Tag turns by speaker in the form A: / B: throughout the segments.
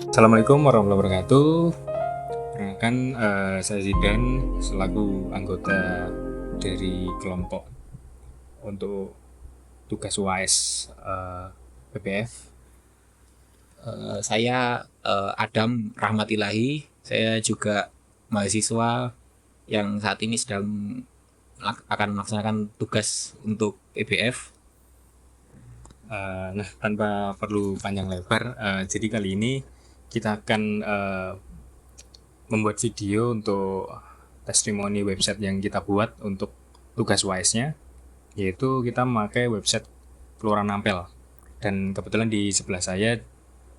A: Assalamualaikum warahmatullahi wabarakatuh. Perkenalkan, saya Zidan selaku anggota dari kelompok untuk tugas UAS PPF.
B: Saya Adam Rahmatilahi. Saya juga mahasiswa yang saat ini sedang akan melaksanakan tugas untuk EBF.
A: Nah, tanpa perlu panjang lebar, jadi kali ini kita akan membuat video untuk testimoni website yang kita buat untuk tugas UAS-nya, yaitu kita memakai website Kelurahan Ampel. Dan kebetulan di sebelah saya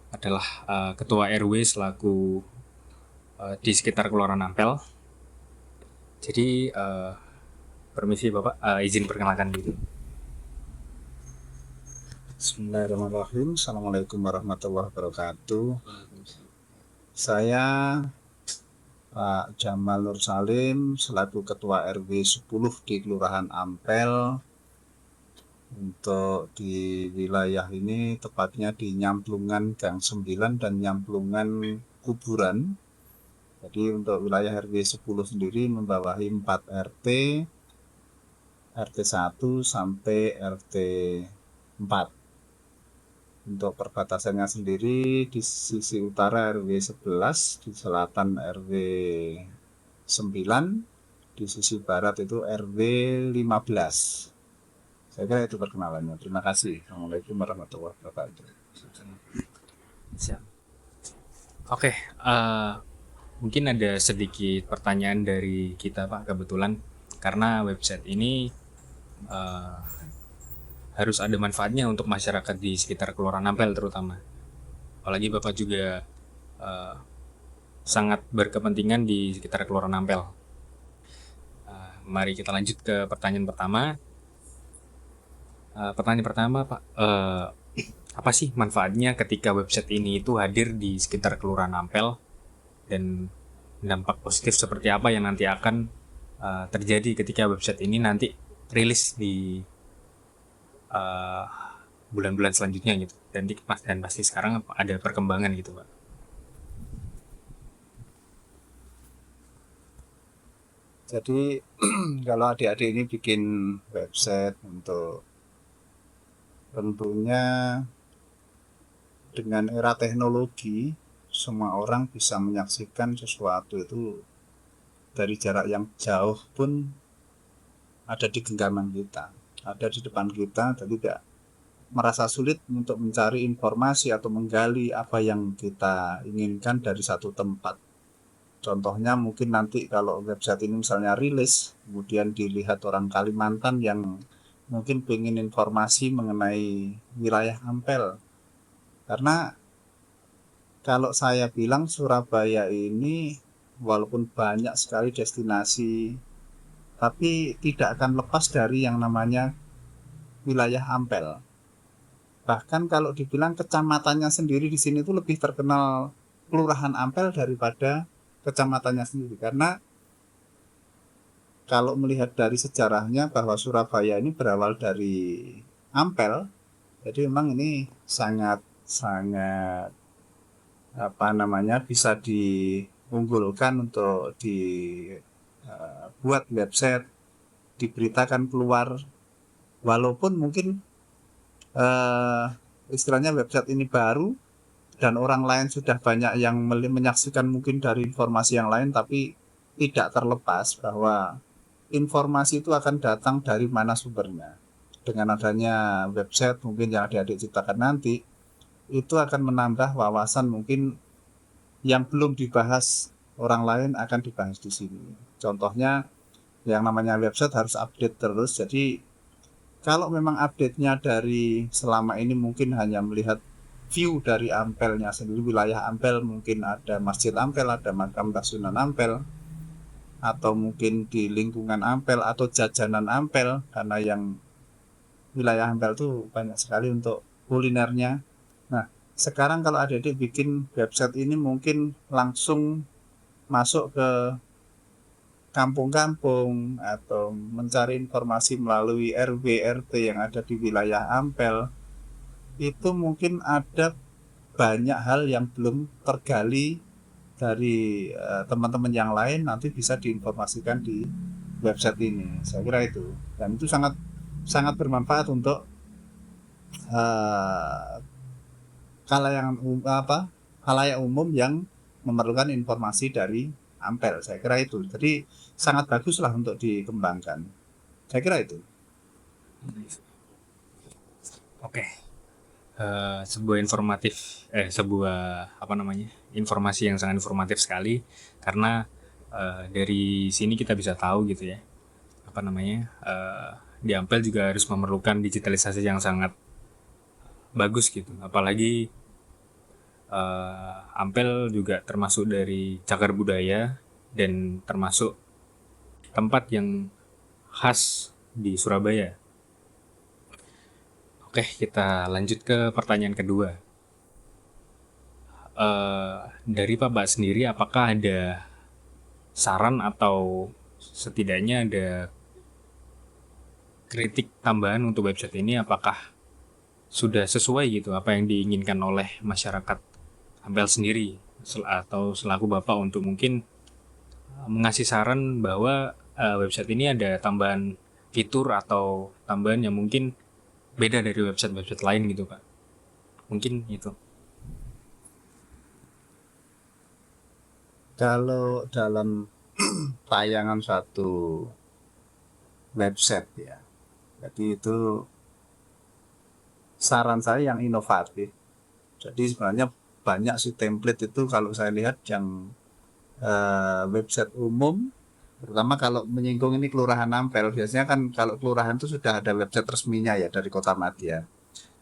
A: adalah ketua RW selaku di sekitar Kelurahan Ampel. Jadi permisi Bapak, izin perkenalkan diri.
C: Bismillahirrahmanirrahim. Assalamualaikum warahmatullahi wabarakatuh. Saya Pak Jamal Nur Salim selaku Ketua RW 10 di Kelurahan Ampel. Untuk di wilayah ini tepatnya di Nyamplungan Gang 9 dan Nyamplungan Kuburan. Jadi untuk wilayah RW 10 sendiri membawahi 4 RT, RT 1 sampai RT 4. Untuk perbatasannya sendiri di sisi utara RW 11, di selatan RW 9, di sisi barat itu RW 15. Saya kira itu perkenalannya. Terima kasih. Assalamualaikum warahmatullahi wabarakatuh.
A: Siap. Oke, mungkin ada sedikit pertanyaan dari kita Pak, kebetulan karena website ini harus ada manfaatnya untuk masyarakat di sekitar Kelurahan Ampel terutama. Apalagi Bapak juga sangat berkepentingan di sekitar Kelurahan Ampel. Mari kita lanjut ke pertanyaan pertama. Pertanyaan pertama Pak, apa sih manfaatnya ketika website ini itu hadir di sekitar Kelurahan Ampel, dan dampak positif seperti apa yang nanti akan terjadi ketika website ini nanti rilis di bulan-bulan selanjutnya gitu, dan pasti sekarang ada perkembangan gitu Pak.
C: Jadi kalau adik-adik ini bikin website untuk, tentunya dengan era teknologi semua orang bisa menyaksikan sesuatu itu dari jarak yang jauh pun ada di genggaman kita, ada di depan kita, dan tidak merasa sulit untuk mencari informasi atau menggali apa yang kita inginkan dari satu tempat. Contohnya mungkin nanti kalau website ini misalnya rilis, kemudian dilihat orang Kalimantan yang mungkin pengen informasi mengenai wilayah Ampel. Karena kalau saya bilang Surabaya ini walaupun banyak sekali destinasi, tapi tidak akan lepas dari yang namanya wilayah Ampel. Bahkan kalau dibilang kecamatannya sendiri di sini itu lebih terkenal Kelurahan Ampel daripada kecamatannya sendiri, karena kalau melihat dari sejarahnya bahwa Surabaya ini berawal dari Ampel, jadi memang ini sangat bisa diunggulkan untuk dibuat website, diberitakan keluar, walaupun mungkin istilahnya website ini baru dan orang lain sudah banyak yang menyaksikan mungkin dari informasi yang lain, tapi tidak terlepas bahwa informasi itu akan datang dari mana sumbernya. Dengan adanya website mungkin yang adik-adik ciptakan nanti, itu akan menambah wawasan mungkin yang belum dibahas orang lain akan dibahas di sini. Contohnya yang namanya website harus update terus. Jadi kalau memang update-nya dari selama ini mungkin hanya melihat view dari Ampelnya sendiri, wilayah Ampel, mungkin ada Masjid Ampel, ada makam Sunan Ampel, atau mungkin di lingkungan Ampel atau jajanan Ampel, karena yang wilayah Ampel tuh banyak sekali untuk kulinernya. Nah, sekarang kalau adik-adik bikin website ini mungkin langsung masuk ke kampung-kampung atau mencari informasi melalui RW RT yang ada di wilayah Ampel, itu mungkin ada banyak hal yang belum tergali dari teman-teman yang lain, nanti bisa diinformasikan di website ini. Saya kira itu, dan itu sangat sangat bermanfaat untuk khalayak umum yang memerlukan informasi dari Ampel. Saya kira itu. Jadi sangat baguslah untuk dikembangkan. Saya kira itu.
A: Oke. Sebuah informasi yang sangat informatif sekali, karena dari sini kita bisa tahu gitu ya, di Ampel juga harus memerlukan digitalisasi yang sangat bagus gitu, apalagi Ampel juga termasuk dari cagar budaya dan termasuk tempat yang khas di Surabaya. Oke, kita lanjut ke pertanyaan kedua. Dari Bapak sendiri, apakah ada saran atau setidaknya ada kritik tambahan untuk website ini? Apakah sudah sesuai gitu apa yang diinginkan oleh masyarakat Ampel sendiri, atau selaku Bapak untuk mungkin mengasih saran bahwa website ini ada tambahan fitur atau tambahan yang mungkin beda dari website-website lain gitu Pak? Mungkin itu.
C: Kalau dalam tayangan satu website ya, jadi itu saran saya yang inovatif. Jadi sebenarnya banyak sih template itu kalau saya lihat yang website umum, terutama kalau menyinggung ini Kelurahan Ampel, biasanya kan kalau kelurahan itu sudah ada website resminya ya dari Kota Madya.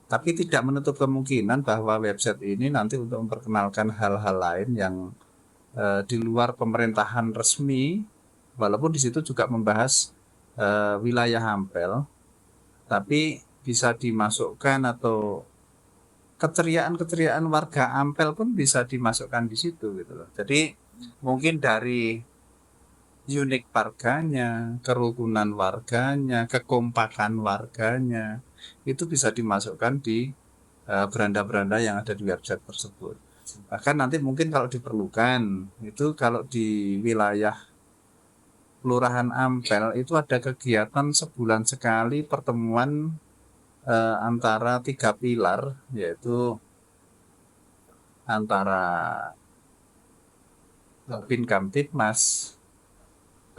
C: Tapi tidak menutup kemungkinan bahwa website ini nanti untuk memperkenalkan hal-hal lain yang di luar pemerintahan resmi, walaupun di situ juga membahas wilayah Ampel, tapi bisa dimasukkan atau keceriaan warga Ampel pun bisa dimasukkan di situ gitu loh. Jadi mungkin dari unik warganya, kerukunan warganya, kekompakan warganya, itu bisa dimasukkan di beranda-beranda yang ada di website tersebut. Bahkan nanti mungkin kalau diperlukan, itu kalau di wilayah Kelurahan Ampel itu ada kegiatan sebulan sekali pertemuan antara 3 pilar, yaitu antara Babin Kamtibmas,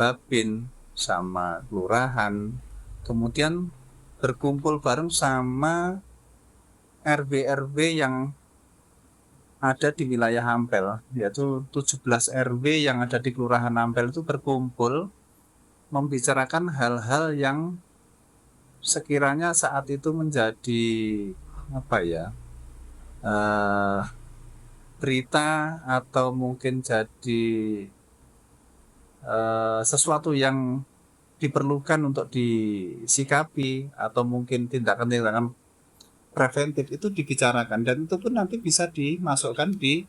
C: Babin sama kelurahan, kemudian berkumpul bareng sama RW yang ada di wilayah Ampel, yaitu 17 RW yang ada di Kelurahan Ampel itu berkumpul membicarakan hal-hal yang sekiranya saat itu menjadi berita atau mungkin jadi sesuatu yang diperlukan untuk disikapi atau mungkin tindakan-tindakan preventif itu dibicarakan, dan itu pun nanti bisa dimasukkan di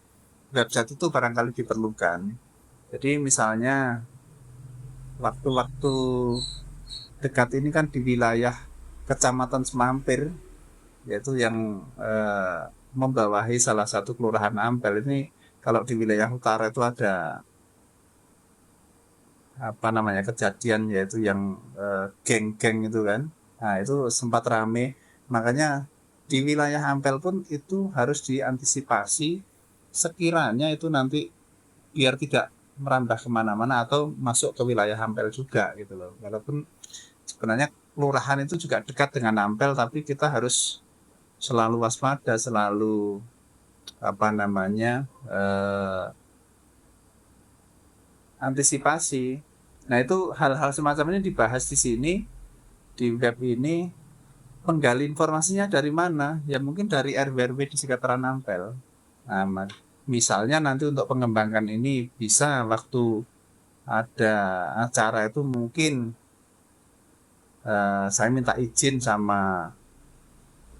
C: website itu barangkali diperlukan. Jadi misalnya waktu-waktu dekat ini kan di wilayah Kecamatan Semampir, yaitu yang membawahi salah satu kelurahan Ampel ini, kalau di wilayah utara itu ada kejadian yaitu yang geng-geng itu kan. Nah, itu sempat rame. Makanya di wilayah Ampel pun itu harus diantisipasi sekiranya itu nanti biar tidak merambah kemana-mana atau masuk ke wilayah Ampel juga gitu loh. Walaupun sebenarnya kelurahan itu juga dekat dengan Ampel, tapi kita harus selalu waspada, selalu antisipasi. Nah, itu hal-hal semacam ini dibahas di sini, di web ini. Penggali informasinya dari mana? Ya mungkin dari RW di sekitaran Ampel. Nah, misalnya nanti untuk pengembangan ini bisa waktu ada acara itu mungkin saya minta izin sama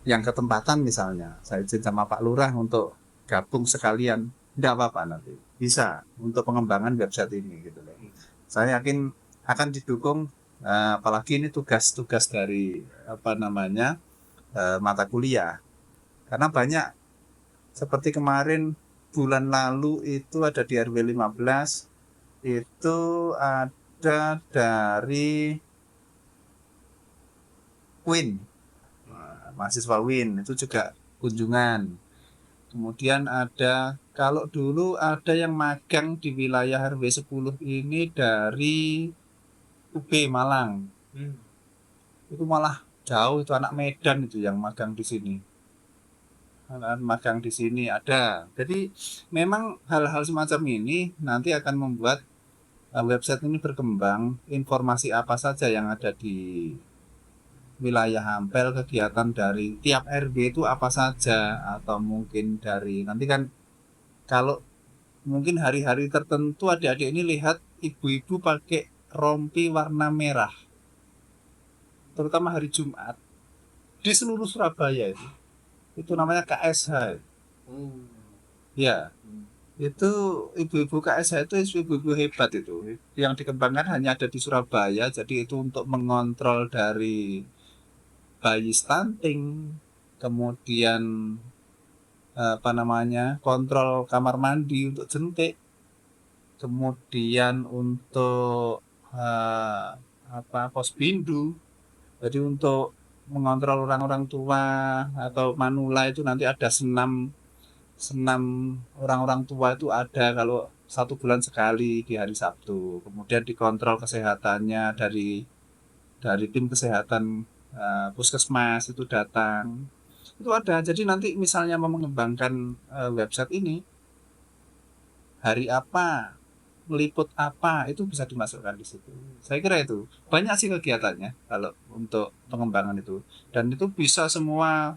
C: yang ketempatan, misalnya saya izin sama Pak Lurah untuk gabung sekalian, tidak apa-apa, nanti bisa untuk pengembangan website ini gitu loh. Saya yakin akan didukung, apalagi ini tugas-tugas dari mata kuliah. Karena banyak seperti kemarin bulan lalu itu ada di RW 15 itu ada dari Win, mahasiswa Win itu juga kunjungan. Kemudian ada, kalau dulu ada yang magang di wilayah RW 10 ini dari UB Malang. Itu malah jauh, itu anak Medan itu yang magang di sini. Anak magang di sini ada. Jadi memang hal-hal semacam ini nanti akan membuat website ini berkembang. Informasi apa saja yang ada di wilayah Ampel, kegiatan dari tiap RW itu apa saja, atau mungkin dari nanti kan kalau mungkin hari-hari tertentu adik-adik ini lihat ibu-ibu pakai rompi warna merah, terutama hari Jumat di seluruh Surabaya itu namanya KSH ya. Itu ibu-ibu KSH itu ibu-ibu hebat, itu yang dikembangkan hanya ada di Surabaya. Jadi itu untuk mengontrol dari bayi stunting, kemudian kontrol kamar mandi untuk jentik, kemudian untuk posbindu. Jadi untuk mengontrol orang-orang tua atau manula itu nanti ada senam orang-orang tua itu ada kalau 1 bulan sekali di hari Sabtu. Kemudian dikontrol kesehatannya dari tim kesehatan puskesmas itu datang. Itu ada. Jadi nanti misalnya mau mengembangkan website ini, hari apa, meliput apa, itu bisa dimasukkan di situ. Saya kira itu banyak sih kegiatannya kalau untuk pengembangan itu, dan itu bisa semua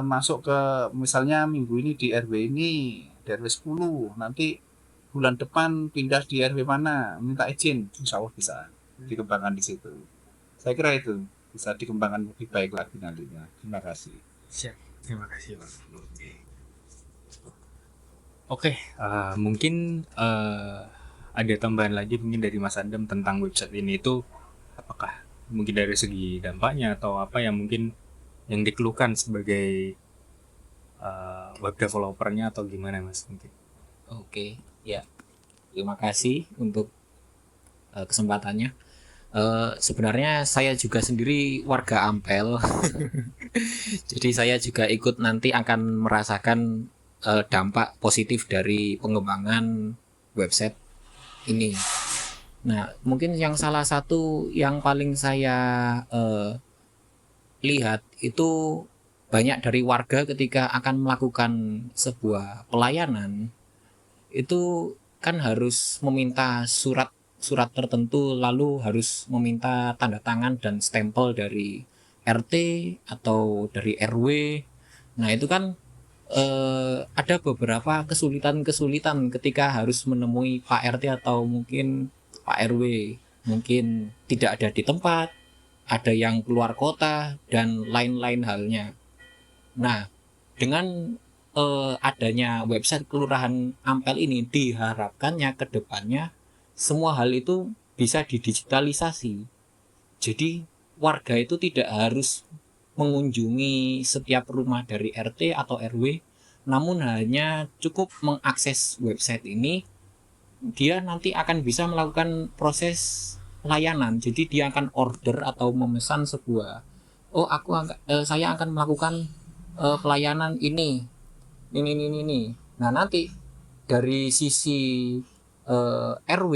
C: masuk ke, misalnya minggu ini di RW ini, di RW 10, nanti bulan depan pindah di RW mana, minta izin, insya Allah bisa dikembangkan di situ. Saya kira itu bisa dikembangkan lebih baik lagi nantinya. Terima kasih.
A: Siap, terima kasih Pak. Oke, mungkin ada tambahan lagi mungkin dari Mas Adam tentang website ini itu, apakah mungkin dari segi dampaknya atau apa yang mungkin yang dikeluhkan sebagai web developernya atau gimana Mas mungkin?
B: Oke, ya. Terima kasih untuk kesempatannya. Sebenarnya saya juga sendiri warga Ampel. Jadi saya juga ikut nanti akan merasakan dampak positif dari pengembangan website ini. Nah, mungkin yang salah satu yang paling saya lihat itu banyak dari warga ketika akan melakukan sebuah pelayanan itu kan harus meminta surat tertentu, lalu harus meminta tanda tangan dan stempel dari RT atau dari RW. Nah itu kan ada beberapa kesulitan ketika harus menemui Pak RT atau mungkin Pak RW, mungkin tidak ada di tempat, ada yang keluar kota dan lain-lain halnya. Nah dengan adanya website Kelurahan Ampel ini diharapkannya ke depannya semua hal itu bisa didigitalisasi. Jadi warga itu tidak harus mengunjungi setiap rumah dari RT atau RW, namun hanya cukup mengakses website ini, dia nanti akan bisa melakukan proses layanan. Jadi dia akan order atau memesan sebuah, saya akan melakukan pelayanan ini. Nah nanti dari sisi RW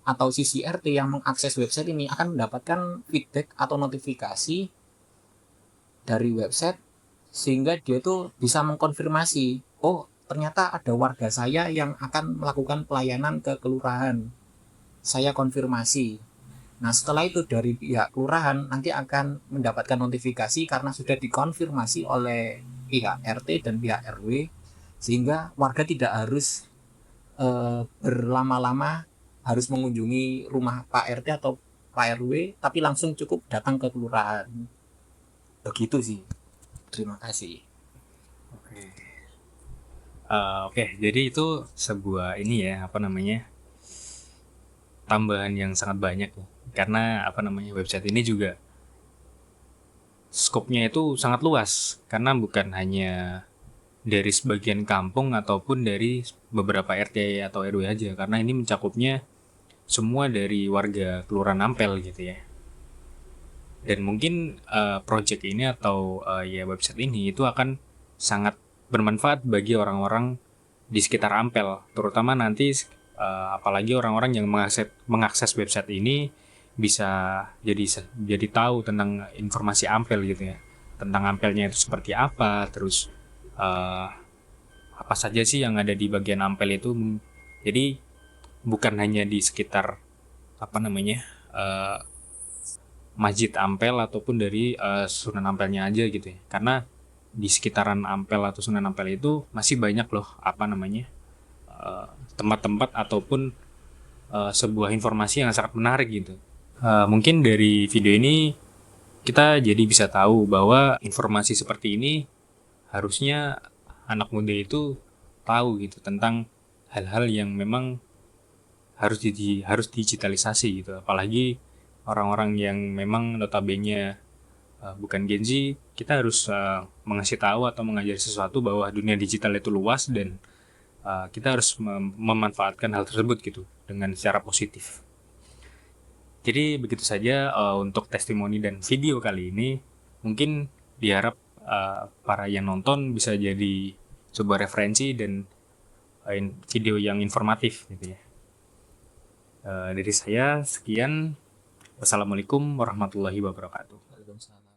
B: atau sisi RT yang mengakses website ini akan mendapatkan feedback atau notifikasi dari website, sehingga dia itu bisa mengkonfirmasi, oh ternyata ada warga saya yang akan melakukan pelayanan ke kelurahan, saya konfirmasi. Nah setelah itu dari pihak kelurahan nanti akan mendapatkan notifikasi karena sudah dikonfirmasi oleh pihak RT dan pihak RW, sehingga warga tidak harus berlama-lama harus mengunjungi rumah Pak RT atau Pak RW, tapi langsung cukup datang ke kelurahan. Begitu sih. Terima kasih.
A: Oke, jadi itu sebuah ini ya, tambahan yang sangat banyak ya. Karena website ini juga skopnya itu sangat luas, karena bukan hanya dari sebagian kampung ataupun dari beberapa RT atau RW aja, karena ini mencakupnya semua dari warga Kelurahan Ampel gitu ya. Dan mungkin project ini atau ya website ini itu akan sangat bermanfaat bagi orang-orang di sekitar Ampel, terutama nanti apalagi orang-orang yang mengakses website ini bisa jadi tahu tentang informasi Ampel gitu ya, tentang Ampelnya itu seperti apa, terus apa saja sih yang ada di bagian Ampel itu. Jadi bukan hanya di sekitar Masjid Ampel ataupun dari Sunan Ampelnya aja gitu ya, karena di sekitaran Ampel atau Sunan Ampel itu masih banyak loh tempat-tempat ataupun sebuah informasi yang sangat menarik gitu. Mungkin dari video ini kita jadi bisa tahu bahwa informasi seperti ini harusnya anak muda itu tahu gitu tentang hal-hal yang memang harus digitalisasi gitu. Apalagi orang-orang yang memang notabene bukan Gen Z, kita harus mengasih tahu atau mengajari sesuatu bahwa dunia digital itu luas dan kita harus memanfaatkan hal tersebut gitu dengan secara positif. Jadi begitu saja untuk testimoni dan video kali ini. Mungkin diharap para yang nonton bisa jadi sebuah referensi dan video yang informatif gitu ya. Dari saya sekian. Wassalamualaikum warahmatullahi wabarakatuh.
B: Waalaikumsalam.